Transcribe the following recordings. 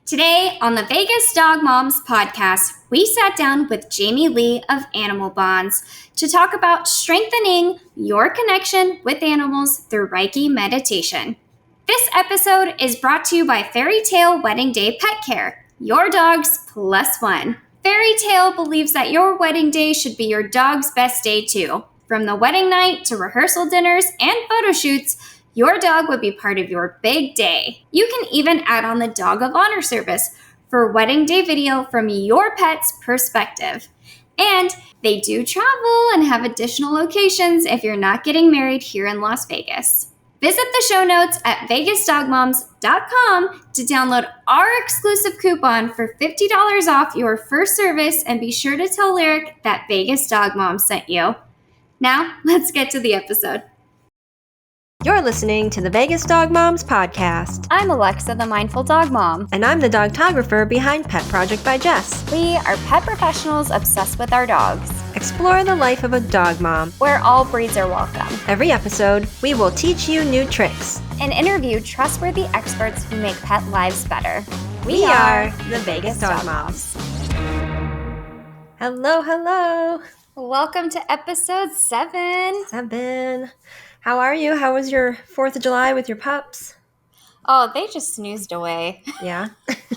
Today on the Vegas Dog Moms podcast, we sat down with Jamie Lee of Animal Bonds to talk about strengthening your connection with animals through Reiki meditation. This episode is brought to you by Fairy Tale Wedding Day Pet Care, your dog's plus one. Fairy Tale believes that your wedding day should be your dog's best day too. From the wedding night to rehearsal dinners and photo shoots, your dog would be part of your big day. You can even add on the Dog of Honor service for wedding day video from your pet's perspective. And they do travel and have additional locations if you're not getting married here in Las Vegas. Visit the show notes at vegasdogmoms.com to download our exclusive coupon for $50 off your first service, and be sure to tell Lyric that Vegas Dog Mom sent you. Now, let's get to the episode. You're listening to the Vegas Dog Moms podcast. I'm Alexa, the Mindful Dog Mom. And I'm the dogtographer behind Pet Project by Jess. We are pet professionals obsessed with our dogs. Explore the life of a dog mom, where all breeds are welcome. Every episode, we will teach you new tricks and interview trustworthy experts who make pet lives better. We are the Vegas Dog Moms. Hello. Welcome to episode 7. How are you? How was your 4th of July with your pups? Oh, they just snoozed away. Yeah?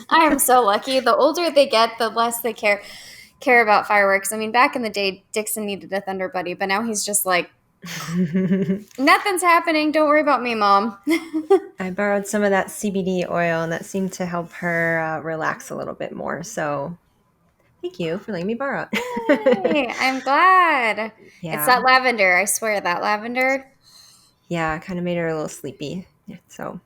I am so lucky. The older they get, the less they care about fireworks. I mean, back in the day, Dixon needed a Thunder Buddy, but now he's just like, nothing's happening. Don't worry about me, Mom. I borrowed some of that CBD oil, and that seemed to help her relax a little bit more. So thank you for letting me borrow it. Hey, I'm glad. Yeah. It's that lavender. I swear, that lavender. Yeah, kind of made her a little sleepy. So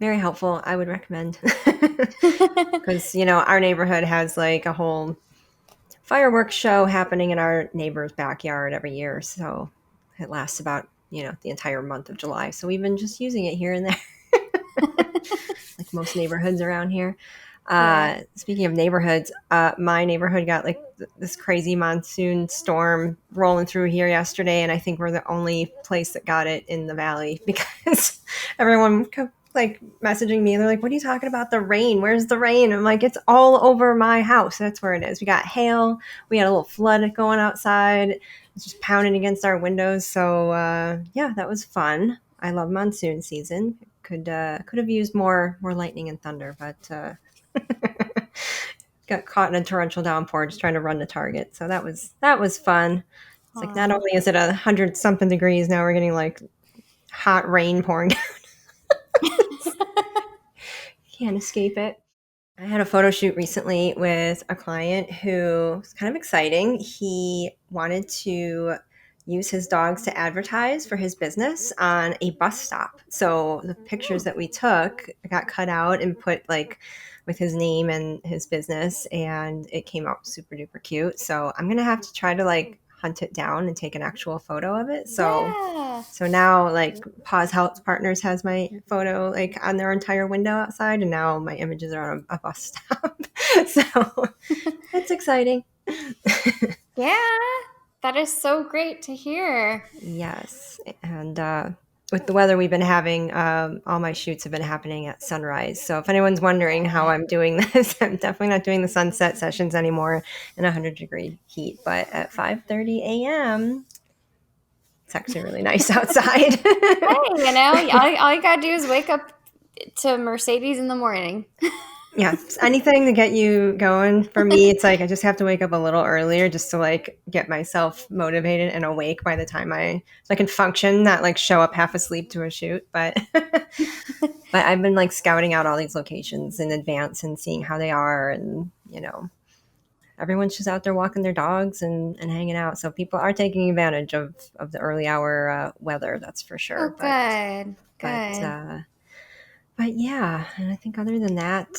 very helpful. I would recommend. Because, our neighborhood has like a whole fireworks show happening in our neighbor's backyard every year. So it lasts about, the entire month of July. So we've been just using it here and there. Like most neighborhoods around here. Speaking of neighborhoods, my neighborhood got like this crazy monsoon storm rolling through here yesterday, and I think we're the only place that got it in the valley, because everyone kept like messaging me and they're like, "What are you talking about? The rain? Where's the rain?" I'm like, "It's all over my house. That's where it is." We got hail. We had a little flood going outside. It's just pounding against our windows. So that was fun. I love monsoon season. Could have used more lightning and thunder, but got caught in a torrential downpour just trying to run to Target. So that was fun. It's like, not only is it 100-something degrees, now we're getting like hot rain pouring down. Can't escape it. I had a photo shoot recently with a client who was kind of exciting. He wanted to use his dogs to advertise for his business on a bus stop. So the pictures that we took got cut out and put like with his name and his business, and it came out super duper cute. So I'm gonna have to try to like hunt it down and take an actual photo of it. So now like Paws Health Partners has my photo like on their entire window outside, and now my images are on a bus stop. So it's exciting. Yeah, that is so great to hear. Yes, and with the weather we've been having, all my shoots have been happening at sunrise. So if anyone's wondering how I'm doing this, I'm definitely not doing the sunset sessions anymore in 100-degree heat. But at 5:30 a.m., it's actually really nice outside. Hey, all you gotta do is wake up to Mercedes in the morning. Yeah, anything to get you going. For me, it's like I just have to wake up a little earlier just to like get myself motivated and awake by the time so I can function, not like show up half asleep to a shoot. But I've been like scouting out all these locations in advance and seeing how they are, and everyone's just out there walking their dogs and hanging out. So people are taking advantage of the early hour weather, that's for sure. Good. But yeah, and I think other than that,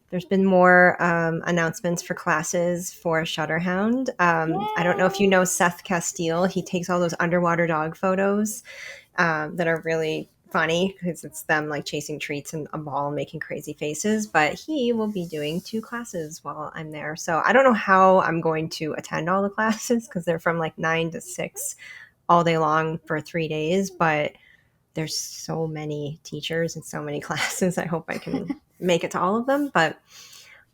there's been more announcements for classes for Shutterhound. I don't know if you know Seth Castile. He takes all those underwater dog photos that are really funny because it's them like chasing treats in a ball and making crazy faces. But he will be doing 2 classes while I'm there. So I don't know how I'm going to attend all the classes because they're from like 9 to 6 all day long for 3 days. But there's so many teachers and so many classes. I hope I can make it to all of them, but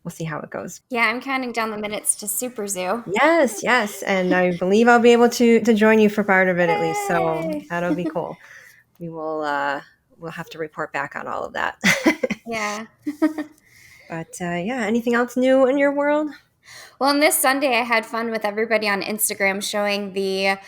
we'll see how it goes. Yeah, I'm counting down the minutes to Super Zoo. Yes, yes, and I believe I'll be able to join you for part of it at least, so Yay! that'll be cool. We will we'll have to report back on all of that. Yeah. But yeah, anything else new in your world? Well, on this Sunday, I had fun with everybody on Instagram showing the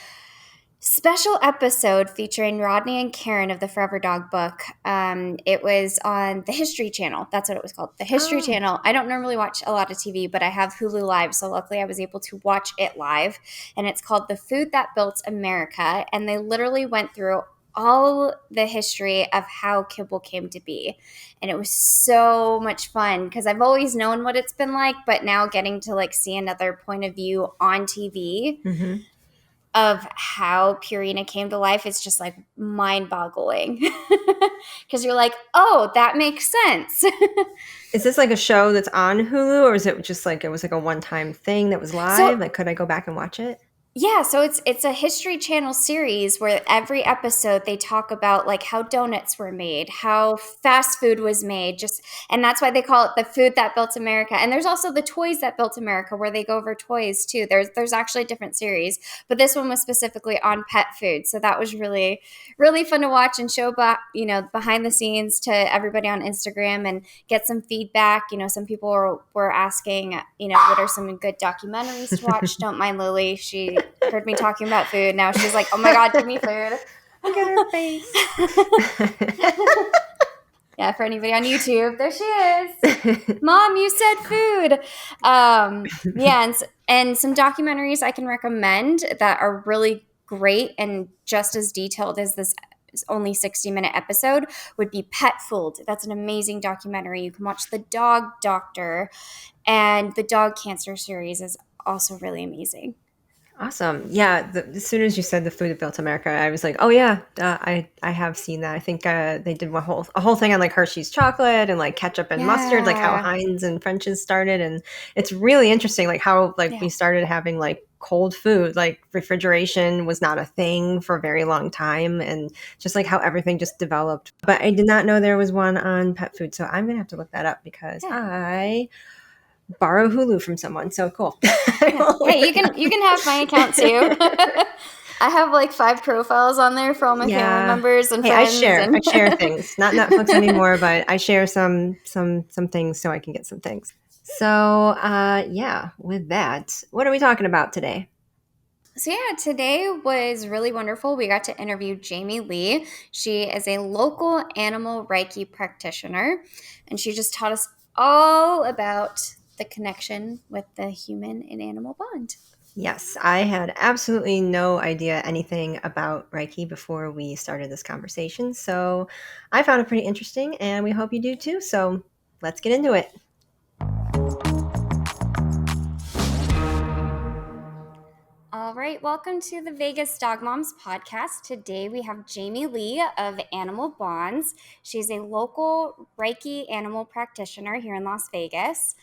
special episode featuring Rodney and Karen of the Forever Dog book. It was on the History Channel. That's what it was called, the History Oh. Channel. I don't normally watch a lot of TV, but I have Hulu Live, so luckily I was able to watch it live. And it's called The Food That Built America, and they literally went through all the history of how kibble came to be. And it was so much fun because I've always known what it's been like, but now getting to like see another point of view on TV Mm-hmm. of how Purina came to life is just like mind-boggling. Because you're like, oh, that makes sense. Is this like a show that's on Hulu, or is it just like it was like a one-time thing that was live? So Like, could I go back and watch it? yeah, so it's a History Channel series where every episode they talk about like how donuts were made, how fast food was made, just and that's why they call it the food that built America. And there's also the toys that built America where they go over toys too. There's actually a different series, but this one was specifically on pet food. So that was really fun to watch and show back, behind the scenes to everybody on Instagram and get some feedback. Some people were asking, what are some good documentaries to watch? Don't mind Lily. She heard me talking about food. Now she's like, oh my God, give me food. Look at her face. Yeah, for anybody on YouTube, there she is. Mom, you said food. Yeah, and some documentaries I can recommend that are really great and just as detailed as this only 60-minute episode would be Pet Fooled. That's an amazing documentary. You can watch The Dog Doctor, and the Dog Cancer series is also really amazing. Awesome. Yeah. As soon as you said the food that built America, I was like, oh yeah, I have seen that. I think they did a whole thing on like Hershey's chocolate and like ketchup and mustard, like how Yeah. Heinz and French's started, and it's really interesting, like how like Yeah. we started having like cold food, like refrigeration was not a thing for a very long time, and just like how everything just developed. But I did not know there was one on pet food, so I'm gonna have to look that up because Yeah. I borrow Hulu from someone. So cool. Yeah. Hey, you can have my account too. I have like 5 profiles on there for all my family members and Hey, friends. I share things. Not Netflix anymore, but I share some things so I can get some things. So yeah, with that, what are we talking about today? So yeah, today was really wonderful. We got to interview Jamie Lee. She is a local animal Reiki practitioner, and she just taught us all about the connection with the human and animal bond. Yes, I had absolutely no idea anything about Reiki before we started this conversation. So I found it pretty interesting, and we hope you do too. So let's get into it. All right, welcome to the Vegas Dog Moms podcast. Today we have Jamie Lee of Animal Bonds. She's a local Reiki animal practitioner here in Las Vegas.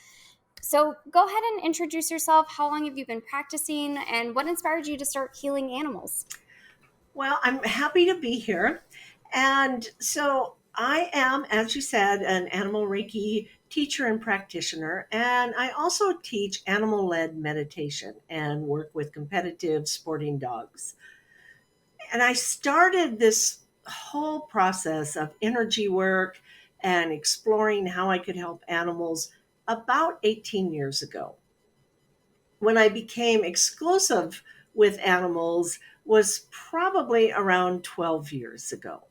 So go ahead and introduce yourself. How long have you been practicing, and what inspired you to start healing animals? Well, I'm happy to be here. And so I am, as you said, an animal Reiki teacher and practitioner. And I also teach animal led meditation and work with competitive sporting dogs. And I started this whole process of energy work and exploring how I could help animals about 18 years ago. When I became exclusive with animals was probably around 12 years ago.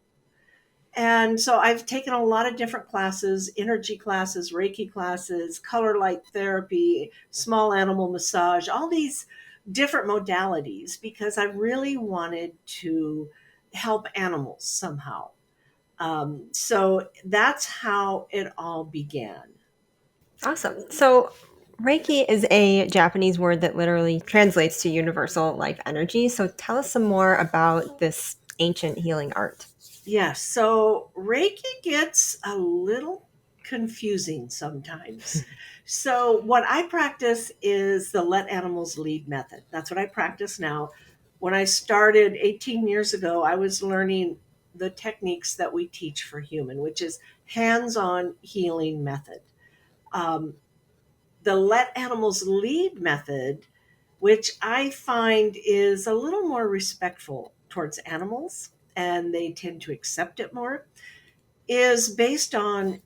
And so I've taken a lot of different classes, energy classes, Reiki classes, color light therapy, small animal massage, all these different modalities because I really wanted to help animals somehow. So that's how it all began. Awesome. So Reiki is a Japanese word that literally translates to universal life energy. So tell us some more about this ancient healing art. Yes. So Reiki gets a little confusing sometimes. So what I practice is the let animals lead method. That's what I practice now. When I started 18 years ago, I was learning the techniques that we teach for human, which is hands-on healing method. Um, the let animals lead method, which I find is a little more respectful towards animals and they tend to accept it more, is based on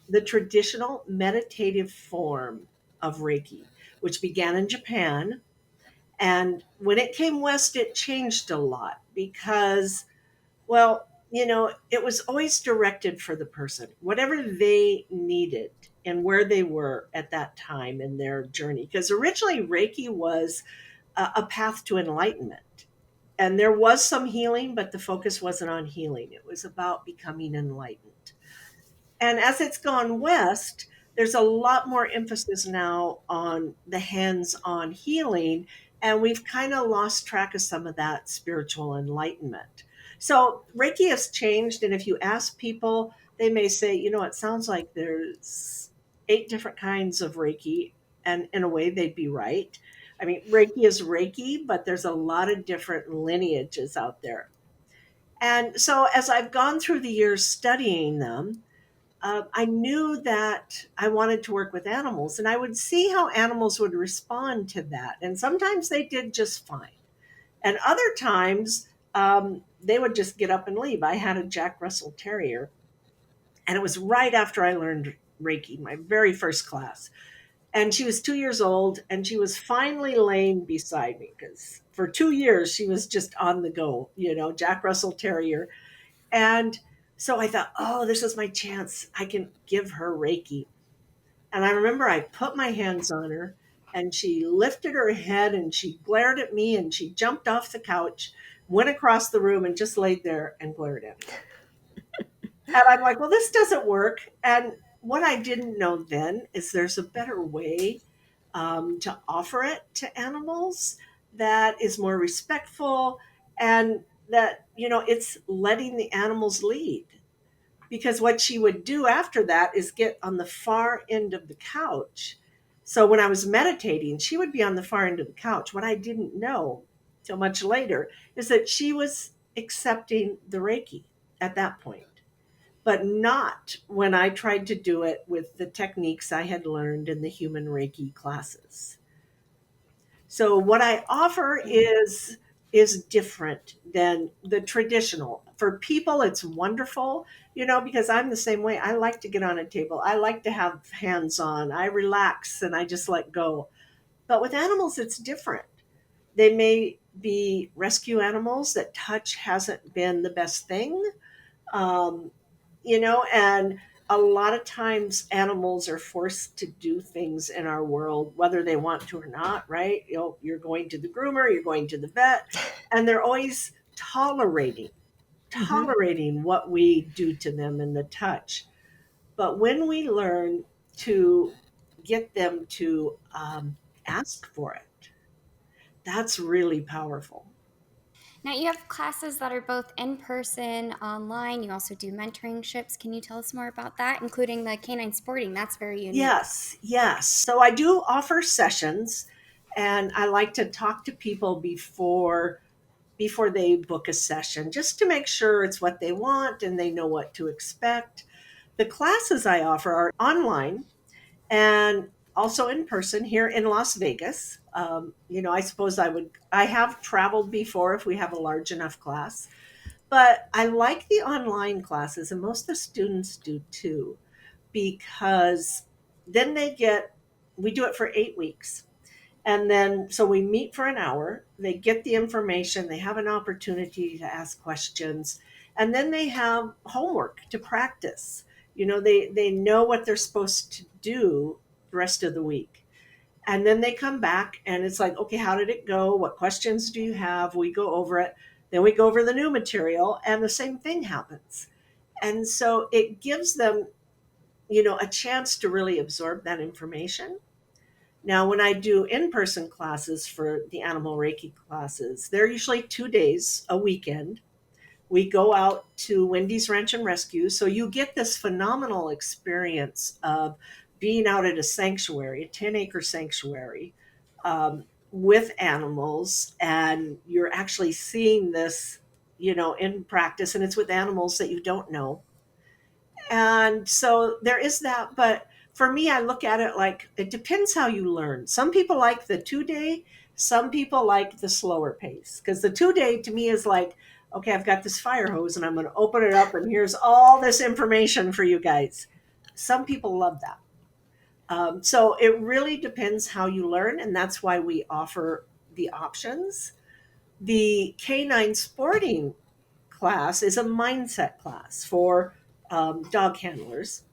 the traditional meditative form of Reiki, which began in Japan. And when it came west, it changed a lot because, well, it was always directed for the person, whatever they needed and where they were at that time in their journey. Because originally, Reiki was a path to enlightenment. And there was some healing, but the focus wasn't on healing. It was about becoming enlightened. And as it's gone west, there's a lot more emphasis now on the hands on healing. And we've kind of lost track of some of that spiritual enlightenment. So Reiki has changed. And if you ask people, they may say, it sounds like there's 8 different kinds of Reiki. And in a way, they'd be right. I mean, Reiki is Reiki, but there's a lot of different lineages out there. And so as I've gone through the years studying them, I knew that I wanted to work with animals, and I would see how animals would respond to that. And sometimes they did just fine, and other times they would just get up and leave. I had a Jack Russell Terrier, and it was right after I learned Reiki, my very first class. And she was 2 years old, and she was finally laying beside me because for 2 years she was just on the go, Jack Russell Terrier. And so I thought, oh, this is my chance. I can give her Reiki. And I remember I put my hands on her and she lifted her head and she glared at me and she jumped off the couch, went across the room and just laid there and glared at me. And I'm like, well, this doesn't work. And what I didn't know then is there's a better way to offer it to animals that is more respectful and that, it's letting the animals lead. Because what she would do after that is get on the far end of the couch. So when I was meditating, she would be on the far end of the couch. What I didn't know till much later is that she was accepting the Reiki at that point, but not when I tried to do it with the techniques I had learned in the human Reiki classes. So what I offer is different than the traditional. For people it's wonderful, because I'm the same way. I like to get on a table. I like to have hands on. I relax and I just let go. But with animals it's different. They may be rescue animals that touch hasn't been the best thing. Um, and a lot of times animals are forced to do things in our world, whether they want to or not, right? You're going to the groomer, you're going to the vet, and they're always Mm-hmm. tolerating what we do to them in the touch. But when we learn to get them to ask for it, that's really powerful. Now, you have classes that are both in person, online. You also do mentoring ships. Can you tell us more about that, including the canine sporting? That's very unique. Yes, yes. So I do offer sessions and I like to talk to people before they book a session just to make sure it's what they want and they know what to expect. The classes I offer are online and also in person here in Las Vegas. I suppose I have traveled before if we have a large enough class, but I like the online classes and most of the students do too because then we do it for 8 weeks. And then, so we meet for an hour, they get the information, they have an opportunity to ask questions, and then they have homework to practice. They know what they're supposed to do the rest of the week. And then they come back and it's like, okay, how did it go? What questions do you have? We go over it. Then we go over the new material and the same thing happens. And so it gives them a chance to really absorb that information. Now, when I do in person classes for the animal Reiki classes, they're usually 2 days, a weekend. We go out to Wendy's Ranch and Rescue. So you get this phenomenal experience of being out at a sanctuary, a 10-acre sanctuary, with animals, and you're actually seeing this, in practice, and it's with animals that you don't know. And so there is that. But for me, I look at it like it depends how you learn. Some people like the 2 day, some people like the slower pace. Because the 2 day to me is like, okay, I've got this fire hose and I'm going to open it up and here's all this information for you guys. Some people love that. So it really depends how you learn. And that's why we offer the options. The canine sporting class is a mindset class for dog handlers,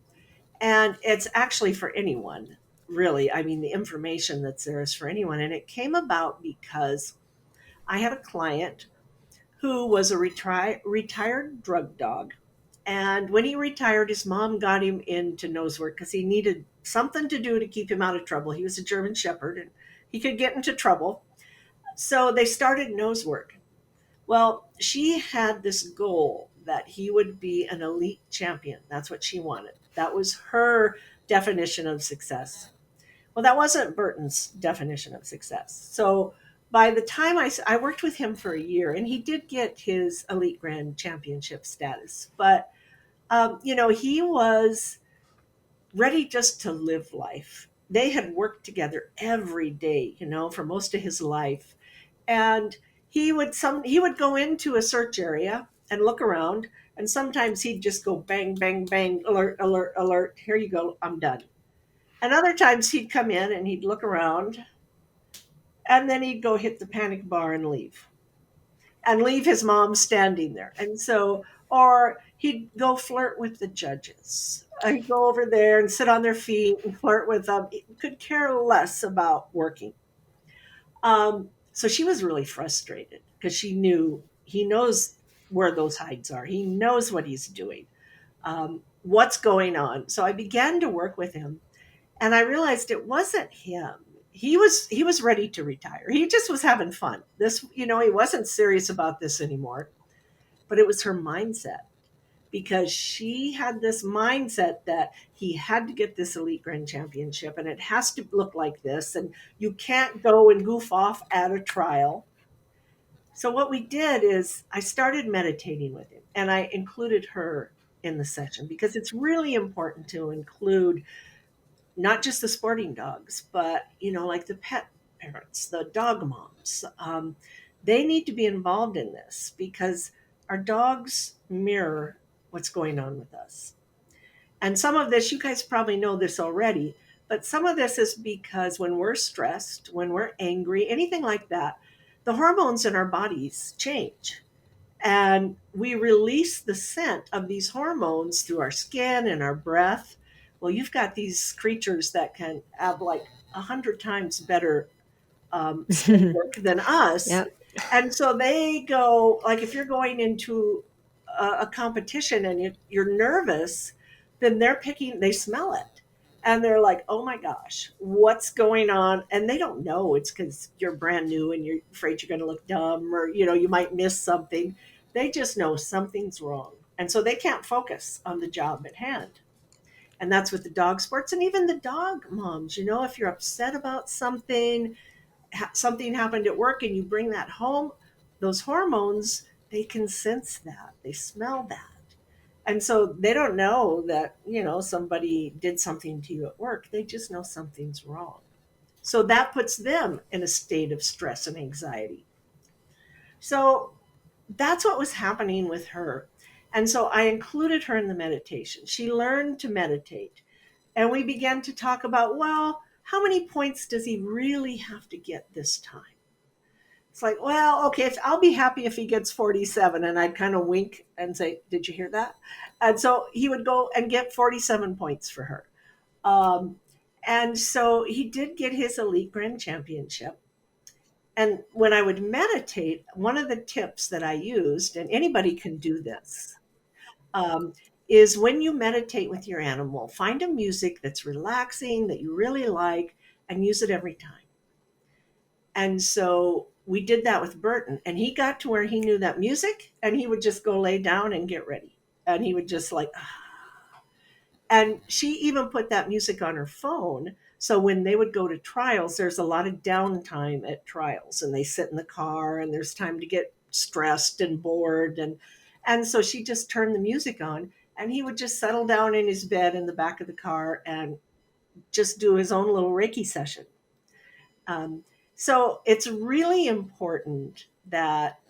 and it's actually for anyone, really. I mean, the information that's there is for anyone. And it came about because I had a client who was a retired drug dog. And when he retired, his mom got him into nose work because he needed something to do to keep him out of trouble. He was a German Shepherd and he could get into trouble. So they started nose work. Well, she had this goal that he would be an elite champion. That's what she wanted. That was her definition of success. Well, that wasn't Burton's definition of success. So by the time I worked with him for a year, and he did get his elite grand championship status, but he was ready just to live life. They had worked together every day, for most of his life. And he would go into a search area and look around, and sometimes he'd just go bang bang bang, alert alert alert, here you go, I'm done. And other times he'd come in and he'd look around and then he'd go hit the panic bar and leave his mom standing there. And so, or he'd go flirt with the judges. He'd go over there and sit on their feet and flirt with them. He could care less about working. So she was really frustrated because she knew he knows where those hides are. He knows what he's doing, what's going on. So I began to work with him, and I realized it wasn't him. He was ready to retire. He just was having fun. He wasn't serious about this anymore. But it was her mindset, because she had this mindset that he had to get this elite grand championship and it has to look like this, and you can't go and goof off at a trial. So what we did is I started meditating with him, and I included her in the session because it's really important to include not just the sporting dogs, but like the pet parents, the dog moms. They need to be involved in this because our dogs mirror what's going on with us. And some of this, you guys probably know this already, but some of this is because when we're stressed, when we're angry, anything like that, the hormones in our bodies change. And we release the scent of these hormones through our skin and our breath. Well, you've got these creatures that can have like 100 times better scent work than us. Yep. And so they go, like if you're going into a competition and you're nervous, then they smell it. And they're like, oh my gosh, what's going on? And they don't know it's because you're brand new and you're afraid you're going to look dumb, or, you might miss something. They just know something's wrong. And so they can't focus on the job at hand. And that's with the dog sports and even the dog moms. If you're upset about something happened at work and you bring that home, those hormones, they can sense that, they smell that. And so they don't know that, somebody did something to you at work. They just know something's wrong. So that puts them in a state of stress and anxiety. So that's what was happening with her. And so I included her in the meditation. She learned to meditate. And we began to talk about, well, how many points does he really have to get this time? It's like, well, okay, I'll be happy if he gets 47. And I'd kind of wink and say, did you hear that? And so he would go and get 47 points for her. And so he did get his elite grand championship. And when I would meditate, one of the tips that I used, and anybody can do this, um, is when you meditate with your animal, find a music that's relaxing, that you really like, and use it every time. And so we did that with Burton, and he got to where he knew that music, and he would just go lay down and get ready. And he would just like, and she even put that music on her phone. So when they would go to trials, there's a lot of downtime at trials, and they sit in the car and there's time to get stressed and bored, and so she just turned the music on, and he would just settle down in his bed in the back of the car and just do his own little Reiki session. Um, so it's really important that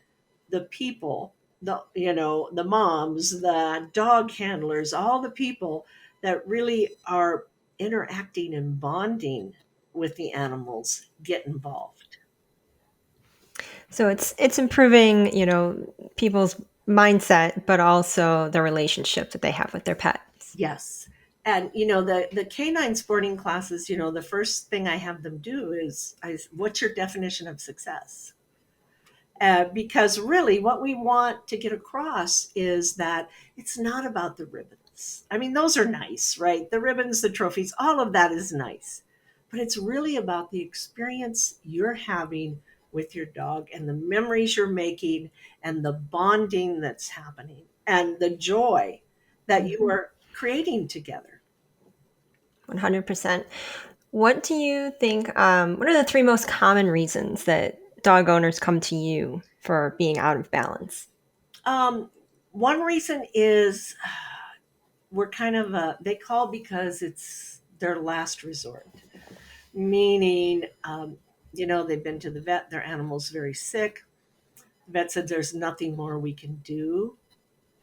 the people, the moms, the dog handlers, all the people that really are interacting and bonding with the animals get involved. So it's improving, people's mindset, but also the relationship that they have with their pets. Yes. And the canine sporting classes, the first thing I have them do is, what's your definition of success? Because really, what we want to get across is that it's not about the ribbons. I mean, those are nice, right? The ribbons, the trophies, all of that is nice. But it's really about the experience you're having with your dog and the memories you're making and the bonding that's happening and the joy that you Mhm. are creating together. 100%. What do you think? What are the three most common reasons that dog owners come to you for being out of balance? One reason is we're kind of they call because it's their last resort, meaning they've been to the vet, their animal's very sick, the vet said there's nothing more we can do.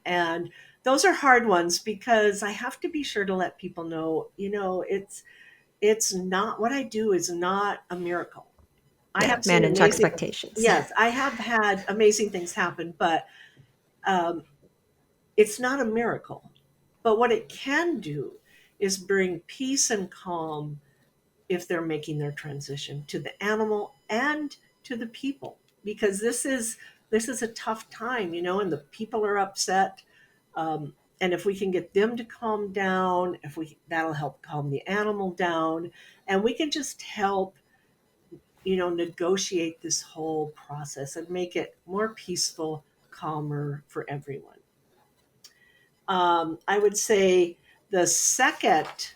And those are hard ones because I have to be sure to let people know, it's not, what I do is not a miracle. I Yeah, have seen manage amazing, expectations. yes, I have had amazing things happen, but um, it's not a miracle. But what it can do is bring peace and calm if they're making their transition to the animal and to the people, because this is a tough time, and the people are upset. And if we can get them to calm down, if we that'll help calm the animal down, and we can just help negotiate this whole process and make it more peaceful, calmer for everyone. I would say the second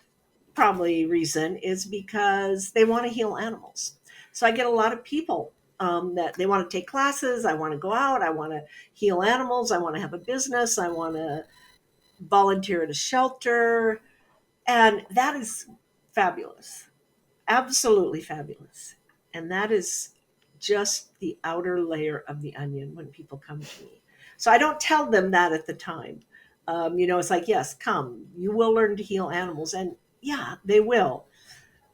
probably reason is because they want to heal animals. So I get a lot of people that they want to take classes. I want to go out. I want to heal animals. I want to have a business. I want to volunteer at a shelter. And that is fabulous. Absolutely fabulous. And that is just the outer layer of the onion when people come to me. So I don't tell them that at the time. It's like, yes, come, you will learn to heal animals. And yeah, they will.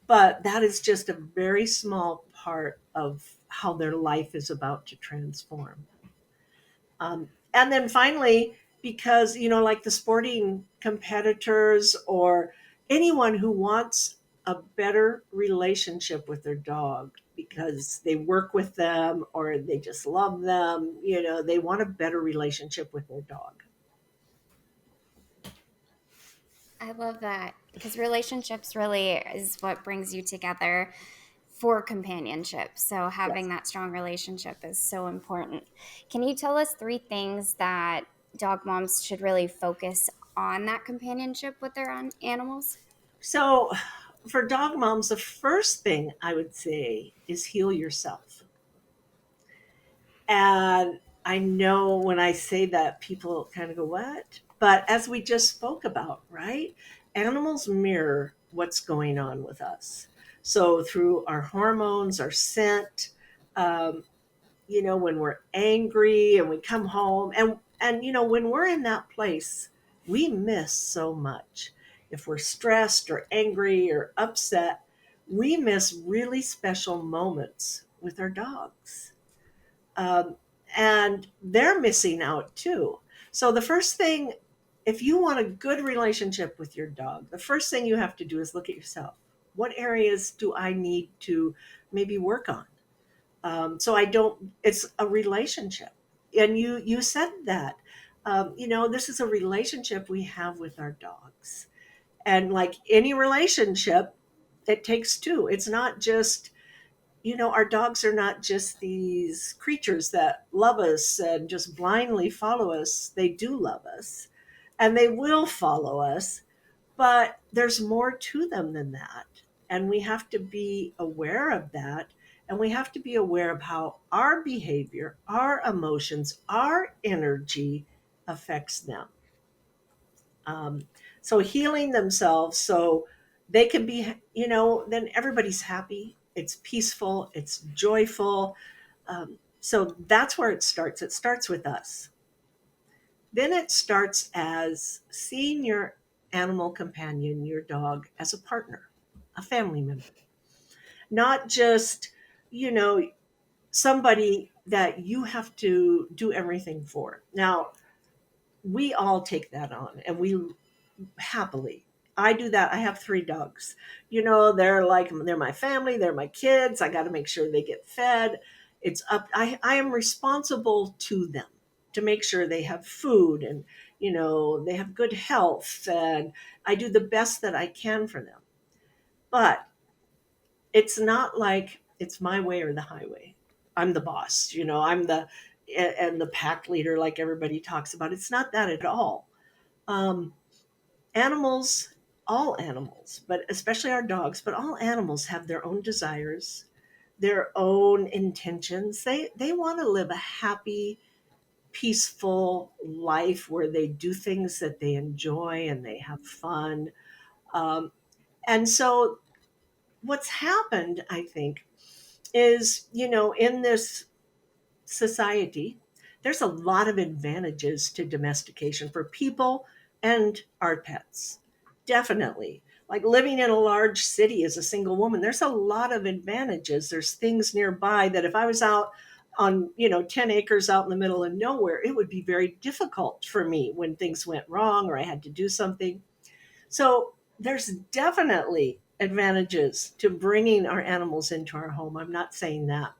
But that is just a very small part of how their life is about to transform. And then finally, because, like the sporting competitors or anyone who wants a better relationship with their dog because they work with them or they just love them, they want a better relationship with their dog. I love that because relationships really is what brings you together for companionship. So Yes. having that strong relationship is so important. Can you tell us three things that dog moms should really focus on that companionship with their animals? So for dog moms, the first thing I would say is heal yourself. And I know when I say that, people kind of go, what? But as we just spoke about, right? Animals mirror what's going on with us. So through our hormones, our scent, um, when we're angry and we come home and when we're in that place, we miss so much. If we're stressed or angry or upset, we miss really special moments with our dogs, um, and they're missing out too. So the first thing, if you want a good relationship with your dog, the first thing you have to do is look at yourself. What areas do I need to maybe work on? So I don't. It's a relationship, and you said that. This is a relationship we have with our dogs, and like any relationship, it takes two. It's not just, our dogs are not just these creatures that love us and just blindly follow us. They do love us and they will follow us, but there's more to them than that. And we have to be aware of that And we have to be aware of how our behavior, our emotions, our energy affects them. Um, so healing themselves so they can be, then everybody's happy. It's peaceful. It's joyful. So that's where it starts. It starts with us. Then it starts as seeing your animal companion, your dog, as a partner, a family member, not just, you know, somebody that you have to do everything for. Now, we all take that on and we happily. I do that. I have 3 dogs. They're my family, they're my kids. I got to make sure they get fed. I am responsible to them to make sure they have food and, they have good health. And I do the best that I can for them. But it's not like it's my way or the highway. I'm the boss, and the pack leader, like everybody talks about. It's not that at all. Um, Animals, all animals, but especially our dogs, but all animals have their own desires, their own intentions. They want to live a happy, peaceful life where they do things that they enjoy and they have fun. Um, and so what's happened, I think, is, in this society, there's a lot of advantages to domestication for people and our pets. Definitely. Like living in a large city as a single woman, there's a lot of advantages. There's things nearby that if I was out on, 10 acres out in the middle of nowhere, it would be very difficult for me when things went wrong or I had to do something. So there's definitely advantages to bringing our animals into our home. I'm not saying that.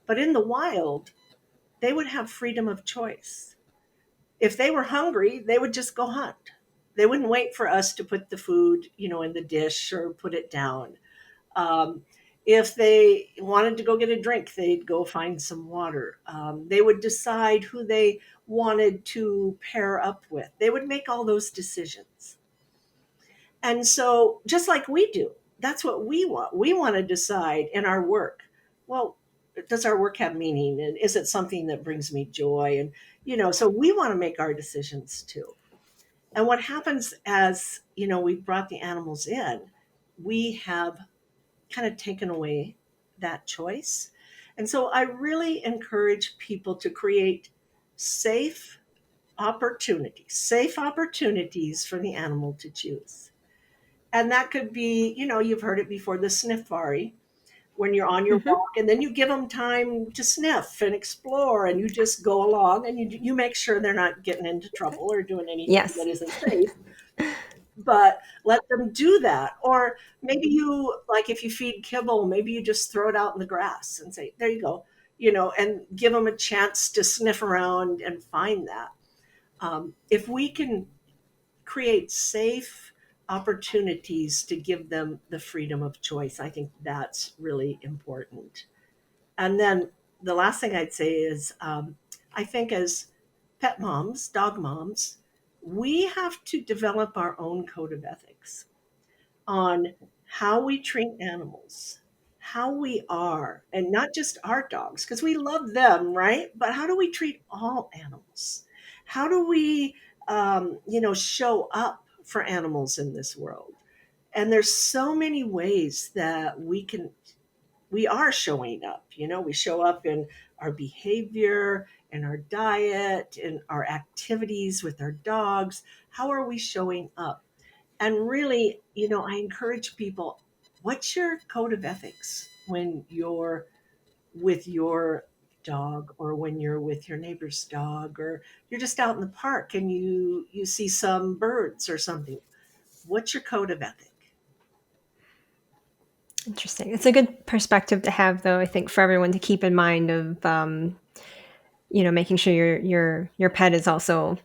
But in the wild, they would have freedom of choice. If they were hungry, they would just go hunt. They wouldn't wait for us to put the food, in the dish or put it down. Um, if they wanted to go get a drink, they'd go find some water. They would decide who they wanted to pair up with. They would make all those decisions. And so, just like we do, that's what we want. We want to decide in our work. Well, does our work have meaning? And is it something that brings me joy? And, so we want to make our decisions too. And what happens as, we've brought the animals in, we have kind of taken away that choice. And so I really encourage people to create safe opportunities for the animal to choose. And that could be, you've heard it before, the sniffari, when you're on your Mm-hmm. walk and then you give them time to sniff and explore and you just go along and you make sure they're not getting into trouble or doing anything Yes. that isn't safe, but let them do that. Or maybe you, like if you feed kibble, maybe you just throw it out in the grass and say, there you go, and give them a chance to sniff around and find that. If we can create safe opportunities to give them the freedom of choice, I think that's really important. And then the last thing I'd say is I think as pet moms, dog moms, we have to develop our own code of ethics on how we treat animals, how we are, and not just our dogs, because we love them, right? But how do we treat all animals? How do we, show up for animals in this world? And there's so many ways that we are showing up. We show up in our behavior, in our diet, in our activities with our dogs. How are we showing up? And really, I encourage people, what's your code of ethics when you're with your dog or when you're with your neighbor's dog or you're just out in the park and you see some birds or something? What's your code of ethic? Interesting. It's a good perspective to have, though, I think, for everyone to keep in mind of, making sure your pet is also,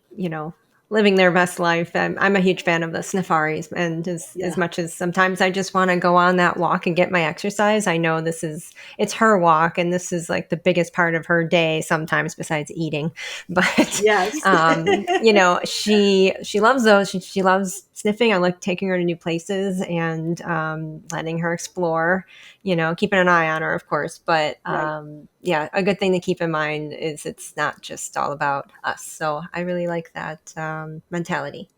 living their best life. I'm a huge fan of the snifaris, and as Yeah. much as sometimes I just want to go on that walk and get my exercise, I know it's her walk, and this is like the biggest part of her day sometimes besides eating. But Yes. she loves those. She loves sniffing. I like taking her to new places and letting her explore, keeping an eye on her, of course. But Right. yeah, a good thing to keep in mind is it's not just all about us. So I really like that mentality.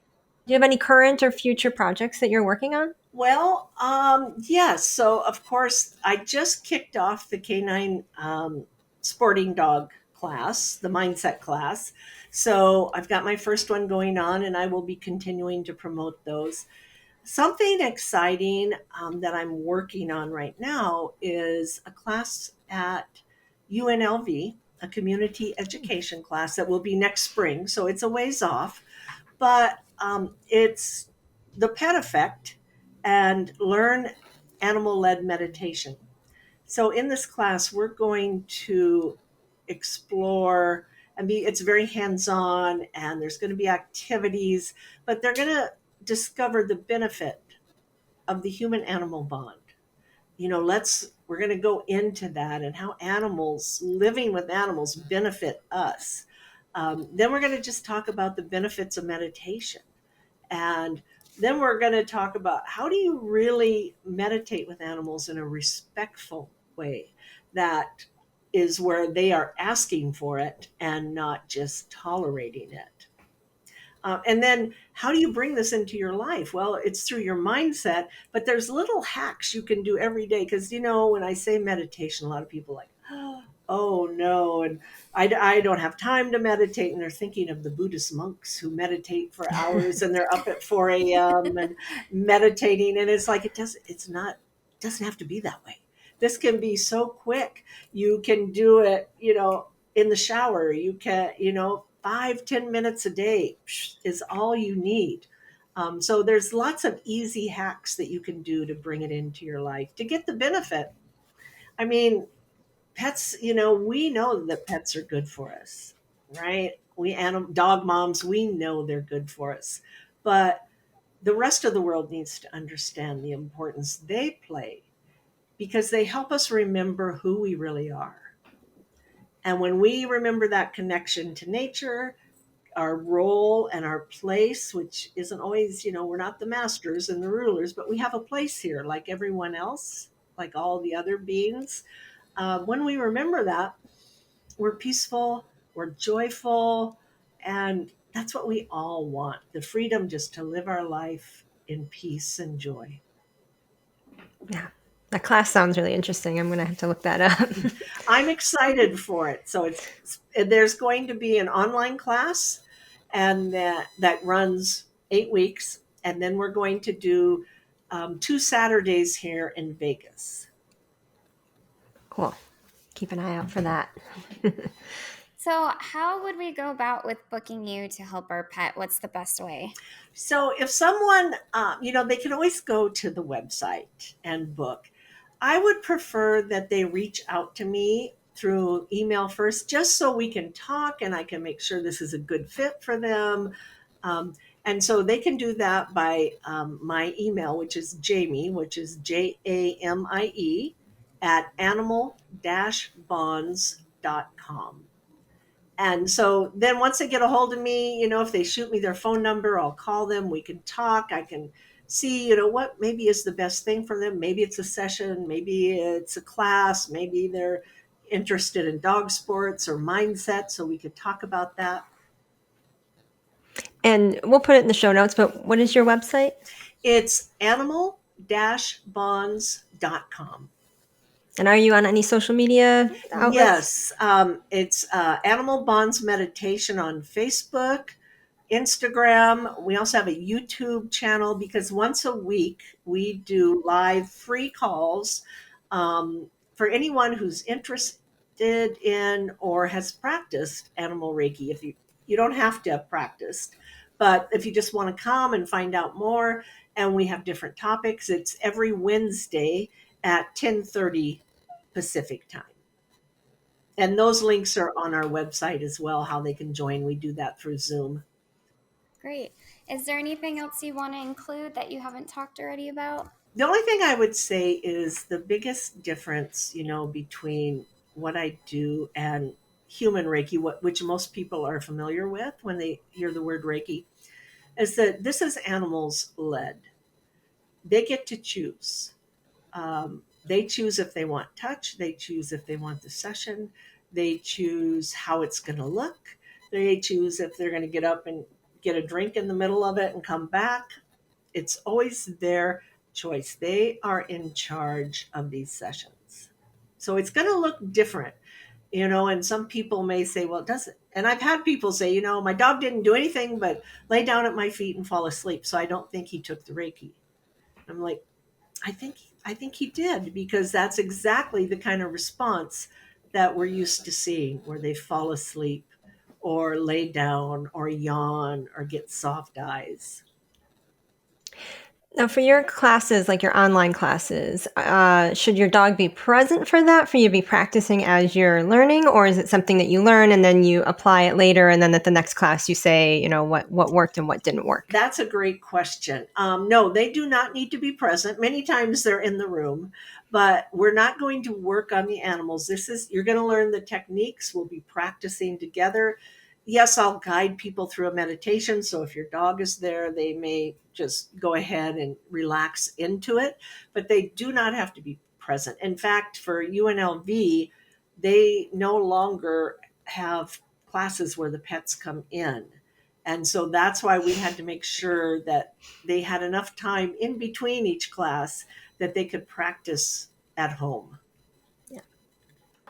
Do you have any current or future projects that you're working on? Well, yes. So, of course, I just kicked off the canine sporting dog class, the mindset class. So, I've got my first one going on, and I will be continuing to promote those. Something exciting that I'm working on right now is a class at UNLV, a community education class that will be next spring. So, it's a ways off, but it's the pet effect and learn animal led meditation. So in this class, we're going to explore and be, it's very hands on and there's going to be activities, but they're going to discover the benefit of the human animal bond. We're going to go into that and how animals, living with animals, benefit us. Then we're going to just talk about the benefits of meditation, and then we're going to talk about how do you really meditate with animals in a respectful way that is where they are asking for it and not just tolerating it. And then how do you bring this into your life? Well, it's through your mindset, but there's little hacks you can do every day. Because, when I say meditation, a lot of people are like, oh no, and I don't have time to meditate. And they're thinking of the Buddhist monks who meditate for hours and they're up at 4 a.m. and meditating. And it's like, doesn't have to be that way. This can be so quick. You can do it, in the shower. You can, 5-10 minutes a day is all you need. So there's lots of easy hacks that you can do to bring it into your life to get the benefit. I mean, pets, we know that pets are good for us, right? Dog moms, we know they're good for us. But the rest of the world needs to understand the importance they play because they help us remember who we really are. And when we remember that connection to nature, our role and our place, which isn't always, we're not the masters and the rulers, but we have a place here like everyone else, like all the other beings. When we remember that, we're peaceful, we're joyful, and that's what we all want, the freedom just to live our life in peace and joy. Yeah. That class sounds really interesting. I'm going to have to look that up. I'm excited for it. So there's going to be an online class, and that runs 8 weeks, and then we're going to do 2 Saturdays here in Vegas. Cool. Keep an eye out for that. So, how would we go about with booking you to help our pet? What's the best way? So if someone, they can always go to the website and book. I would prefer that they reach out to me through email first, just so we can talk and I can make sure this is a good fit for them. Um, and so they can do that by my email, which is Jamie, which is JAMIE at animal-bonds.com. And so then once they get a hold of me, if they shoot me their phone number, I'll call them. We can talk. I can see, what maybe is the best thing for them. Maybe it's a session, maybe it's a class, maybe they're interested in dog sports or mindset. So we could talk about that. And we'll put it in the show notes, but what is your website? It's animal-bonds.com. And are you on any social media outlets? Yes, it's Animal Bonds Meditation on Facebook, Instagram. We also have a YouTube channel because once a week we do live free calls for anyone who's interested in or has practiced animal Reiki. If you don't have to have practiced, but if you just want to come and find out more, and we have different topics, it's every Wednesday at 10:30 Pacific time. And those links are on our website as well, how they can join. We do that through Zoom. Great. Is there anything else you want to include that you haven't talked already about? The only thing I would say is the biggest difference, between what I do and human Reiki, which most people are familiar with when they hear the word Reiki. is that this is animals led. They get to choose. They choose if they want touch, they choose if they want the session, they choose how it's going to look, they choose if they're going to get up and get a drink in the middle of it and come back. It's always their choice. They are in charge of these sessions. So it's going to look different, and some people may say, well, it doesn't. And I've had people say, my dog didn't do anything but lay down at my feet and fall asleep. So I don't think he took the Reiki. I'm like, I think he did, because that's exactly the kind of response that we're used to seeing, where they fall asleep or lay down or yawn or get soft eyes. Now, for your classes, like your online classes, should your dog be present for that, for you to be practicing as you're learning, or is it something that you learn and then you apply it later, and then at the next class you say, what worked and what didn't work? That's a great question. No, they do not need to be present. Many times they're in the room, but we're not going to work on the animals. You're going to learn the techniques. We'll be practicing together. Yes, I'll guide people through a meditation. So if your dog is there, they may just go ahead and relax into it, but they do not have to be present. In fact, for UNLV, they no longer have classes where the pets come in. And so that's why we had to make sure that they had enough time in between each class that they could practice at home.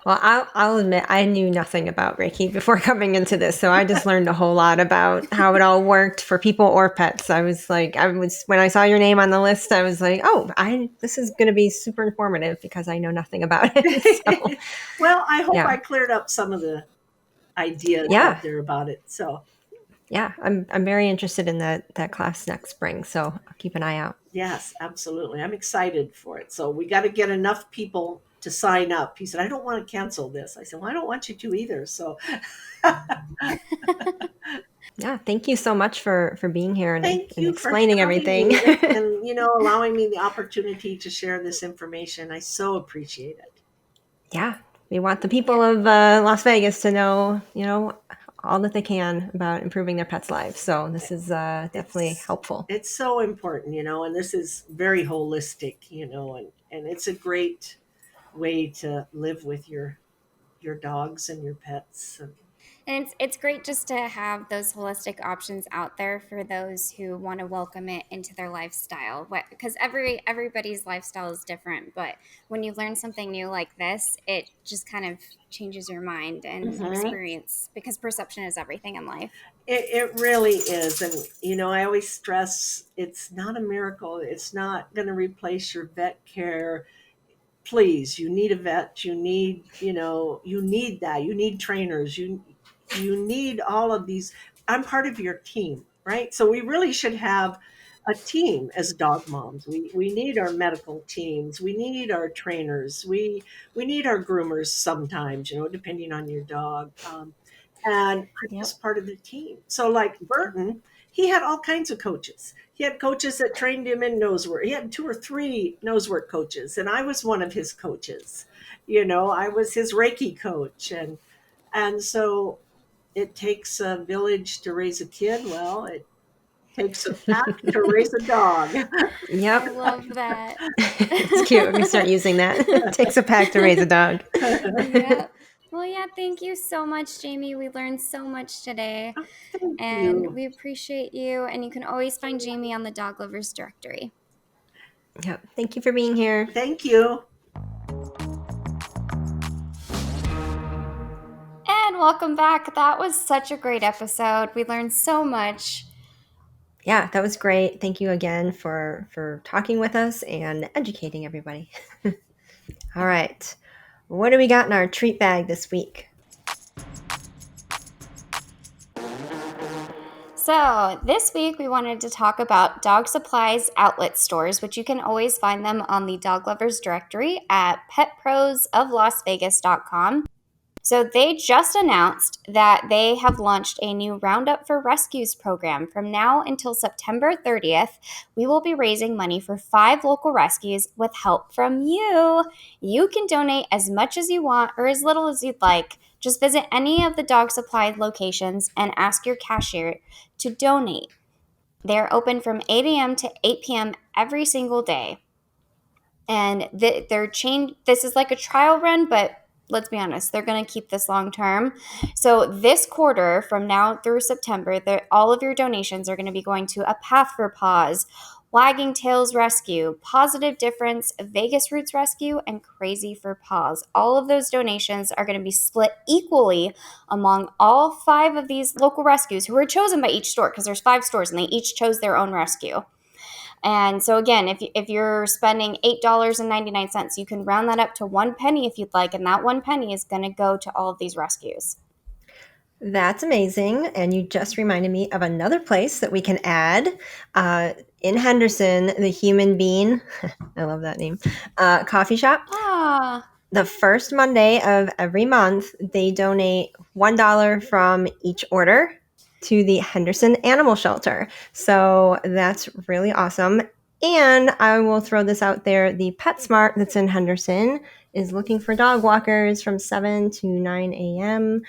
Well, I'll admit I knew nothing about Reiki before coming into this, so I just learned a whole lot about how it all worked for people or pets. When I saw your name on the list, I was like, oh, this is going to be super informative because I know nothing about it. So, Well, I hope yeah. I cleared up some of the ideas Yeah. out there about it. So, yeah, I'm very interested in that class next spring, so I'll keep an eye out. yes, absolutely. I'm excited for it. So we got to get enough people to sign up. He said, I don't want to cancel this. I said, well, I don't want you to either. So Yeah, thank you so much for being here and thank you for explaining having everything. me and, allowing me the opportunity to share this information. I so appreciate it. Yeah, we want the people of Las Vegas to know, all that they can about improving their pets' lives. So this is definitely helpful. It's so important, and this is very holistic, and it's a great way to live with your dogs and your pets. And it's great just to have those holistic options out there for those who want to welcome it into their lifestyle. Because everybody's lifestyle is different, but when you learn something new like this, it just kind of changes your mind and experience, because perception is everything in life. It really is. And, I always stress it's not a miracle. It's not going to replace your vet care. Please, you need a vet. You need that. You need trainers. You need all of these. I'm part of your team, right? So we really should have a team as dog moms. We need our medical teams. We need our trainers. We need our groomers sometimes, depending on your dog. And I'm just part of the team. So, like Burton, he had all kinds of coaches. He had coaches that trained him in nose work. He had 2 or 3 nose work coaches, and I was one of his coaches. I was his Reiki coach, and so it takes a village to raise a kid. Well, it takes a pack to raise a dog. Yep. I love that. It's cute. We start using that. It takes a pack to raise a dog. Yep. Well, yeah, thank you so much, Jamie. We learned so much today, Thank and you. we appreciate you. And you can always find Jamie on the Dog Lovers Directory. Yep. Thank you for being here. Thank you. And welcome back. That was such a great episode. We learned so much. Yeah, that was great. Thank you again for talking with us and educating everybody. All right. What do we got in our treat bag this week? So, this week we wanted to talk about dog supplies outlet stores, which you can always find them on the Dog Lovers Directory at petprosoflasvegas.com. So they just announced that they have launched a new Roundup for Rescues program. From now until September 30th, we will be raising money for 5 local rescues with help from you. You can donate as much as you want or as little as you'd like. Just visit any of the dog supply locations and ask your cashier to donate. They're open from 8 a.m. to 8 p.m. every single day. And this is like a trial run, but let's be honest, they're going to keep this long term. So this quarter, from now through September, all of your donations are going to be going to A Path for Paws, Wagging Tails Rescue, Positive Difference, Vegas Roots Rescue, and Crazy for Paws. All of those donations are going to be split equally among all 5 of these local rescues who were chosen by each store, because there's 5 stores and they each chose their own rescue. And so again, if you're spending $8.99, you can round that up to 1 penny if you'd like, and that 1 penny is going to go to all of these rescues. That's amazing. And you just reminded me of another place that we can add. In Henderson, the Human Bean, I love that name, coffee shop. The first Monday of every month, they donate $1 from each order to the Henderson Animal Shelter. So that's really awesome. And I will throw this out there. The PetSmart that's in Henderson is looking for dog walkers from 7 to 9 a.m.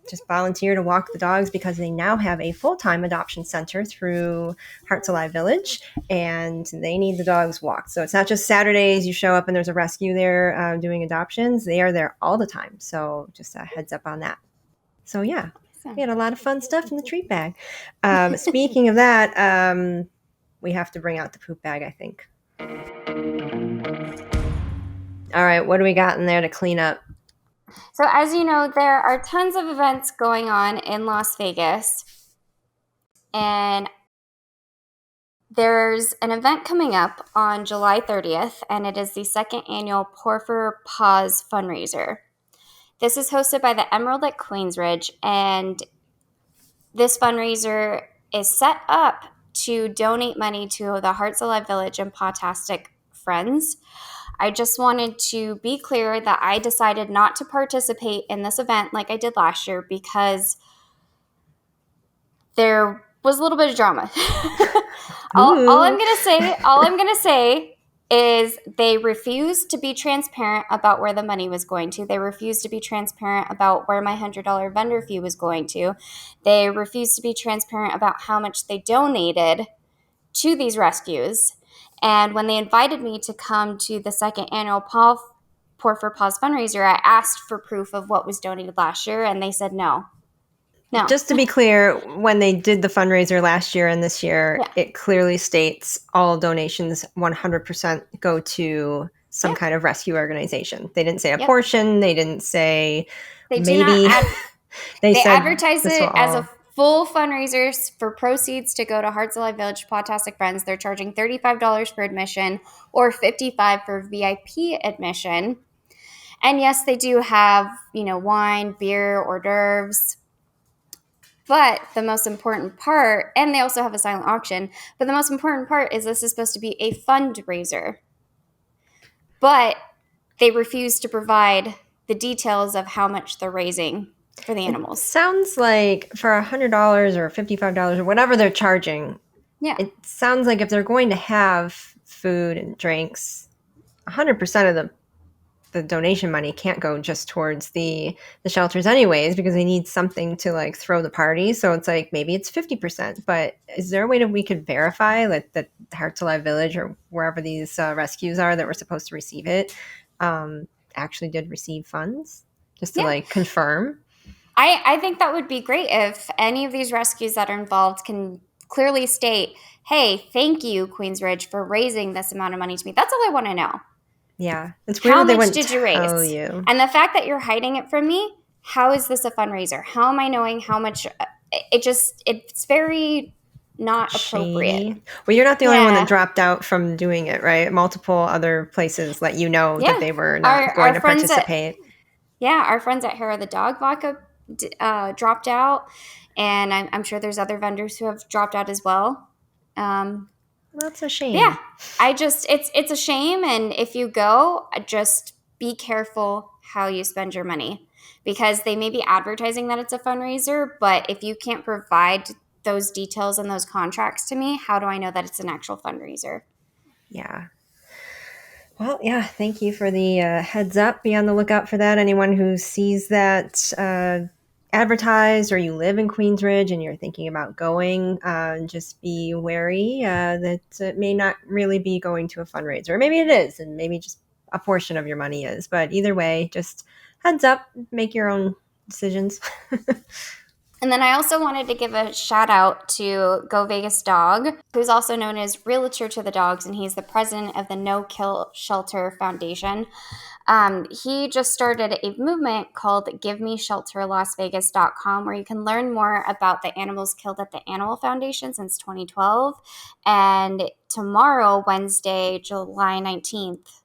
Just volunteer to walk the dogs, because they now have a full-time adoption center through Hearts Alive Village, and they need the dogs walked. So it's not just Saturdays you show up and there's a rescue there doing adoptions. They are there all the time. So just a heads up on that. So yeah, we had a lot of fun stuff in the treat bag. Speaking of that, we have to bring out the poop bag, I think. All right, what do we got in there to clean up? So as you know, there are tons of events going on in Las Vegas. And there's an event coming up on July 30th, and it is the 2nd annual Pour for Paws fundraiser. This is hosted by the Emerald at Queensridge, and this fundraiser is set up to donate money to the Hearts Alive Village and Pawtastic Friends. I just wanted to be clear that I decided not to participate in this event like I did last year, because there was a little bit of drama. all I'm gonna say is they refused to be transparent about where the money was going to. They refused to be transparent about where my $100 vendor fee was going to. They refused to be transparent about how much they donated to these rescues. And when they invited me to come to the 2nd annual Pour for Paws fundraiser, I asked for proof of what was donated last year, and they said no. No. Just to be clear, when they did the fundraiser last year and this year, it clearly states all donations 100% go to some kind of rescue organization. They didn't say a portion. They didn't say maybe. They advertise it as a full fundraiser for proceeds to go to Hearts Alive Village Pawtastic Friends. They're charging $35 for admission or $55 for VIP admission. And yes, they do have, wine, beer, hors d'oeuvres. But the most important part, and they also have a silent auction, but the most important part is this is supposed to be a fundraiser. But they refuse to provide the details of how much they're raising for the animals. It sounds like for $100 or $55 or whatever they're charging, it sounds like if they're going to have food and drinks, 100% of the donation money can't go just towards the shelters anyways, because they need something to throw the party. So it's maybe it's 50%, but is there a way that we could verify that Hearts Alive Village or wherever these rescues are that were supposed to receive it actually did receive funds, just to confirm? I think that would be great if any of these rescues that are involved can clearly state, hey, thank you, Queensridge, for raising this amount of money to me. That's all I want to know. Yeah. It's weird how that they much wouldn't did you raise? Tell you. And the fact that you're hiding it from me, how is this a fundraiser? How am I knowing how much? It's very not appropriate. Shady. Well, you're not the only one that dropped out from doing it, right? Multiple other places let you know that they were not going to participate. Our friends at Hair of the Dog Vodka dropped out, and I'm sure there's other vendors who have dropped out as well. That's a shame. Yeah, it's a shame, and if you go, just be careful how you spend your money, because they may be advertising that it's a fundraiser, but if you can't provide those details and those contracts to me, how do I know that it's an actual fundraiser? Yeah. Well, yeah, thank you for the heads up. Be on the lookout for that. Anyone who sees that advertised or you live in Queensridge and you're thinking about going, just be wary that it may not really be going to a fundraiser. Maybe it is, and maybe just a portion of your money is. But either way, just heads up, make your own decisions. And then I also wanted to give a shout out to Go Vegas Dog, who's also known as Realtor to the Dogs, and he's the president of the No Kill Shelter Foundation. He just started a movement called GiveMeShelterLasVegas.com, where you can learn more about the animals killed at the Animal Foundation since 2012. And tomorrow, Wednesday, July 19th,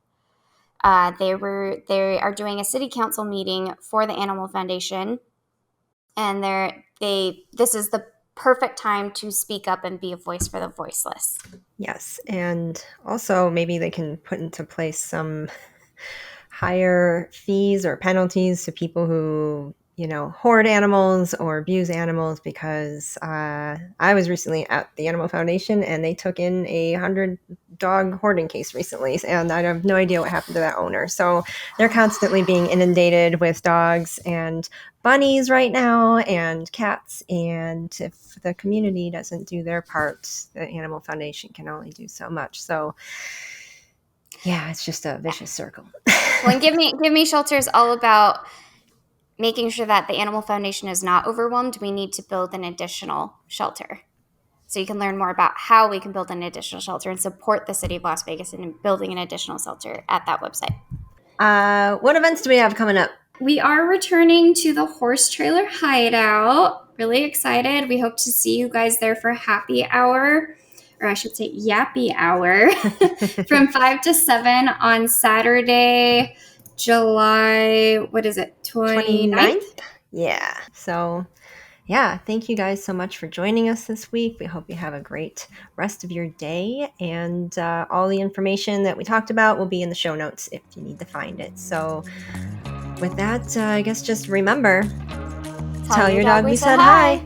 they are doing a city council meeting for the Animal Foundation. And this is the perfect time to speak up and be a voice for the voiceless. Yes, and also maybe they can put into place some higher fees or penalties to people who, hoard animals or abuse animals, because I was recently at the Animal Foundation and they took in a 100-dog hoarding case recently, and I have no idea what happened to that owner. So they're constantly being inundated with dogs and bunnies right now and cats, and if the community doesn't do their part, the Animal Foundation can only do so much. So yeah, it's just a vicious circle. Well, and Give Me Shelter is all about making sure that the Animal Foundation is not overwhelmed. We need to build an additional shelter. So you can learn more about how we can build an additional shelter and support the city of Las Vegas in building an additional shelter at that website. What events do we have coming up? We are returning to the Horse Trailer Hideout. Really excited. We hope to see you guys there for happy hour, or I should say yappy hour, from 5 to 7 on Saturday, July, 29th? Yeah. So, yeah, thank you guys so much for joining us this week. We hope you have a great rest of your day. And all the information that we talked about will be in the show notes if you need to find it. So, with that, I guess just remember, tell your dog we said hi.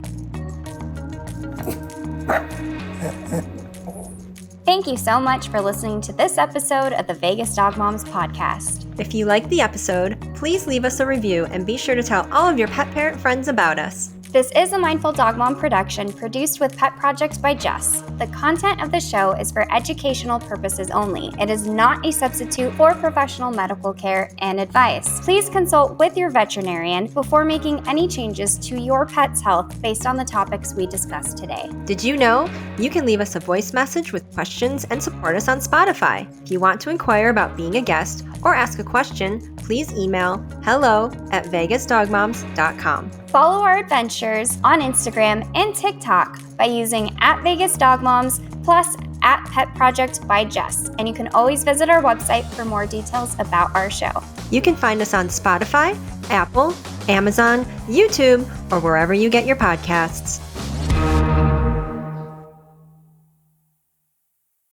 Thank you so much for listening to this episode of the Vegas Dog Moms podcast. If you liked the episode, please leave us a review and be sure to tell all of your pet parent friends about us. This is a Mindful Dog Mom production produced with Pet Project by Jess. The content of the show is for educational purposes only. It is not a substitute for professional medical care and advice. Please consult with your veterinarian before making any changes to your pet's health based on the topics we discussed today. Did you know you can leave us a voice message with questions and support us on Spotify? If you want to inquire about being a guest or ask a question, please email hello@vegasdogmoms.com. Follow our adventures on Instagram and TikTok by using @VegasDogMoms plus @PetProject by Jess. And you can always visit our website for more details about our show. You can find us on Spotify, Apple, Amazon, YouTube, or wherever you get your podcasts.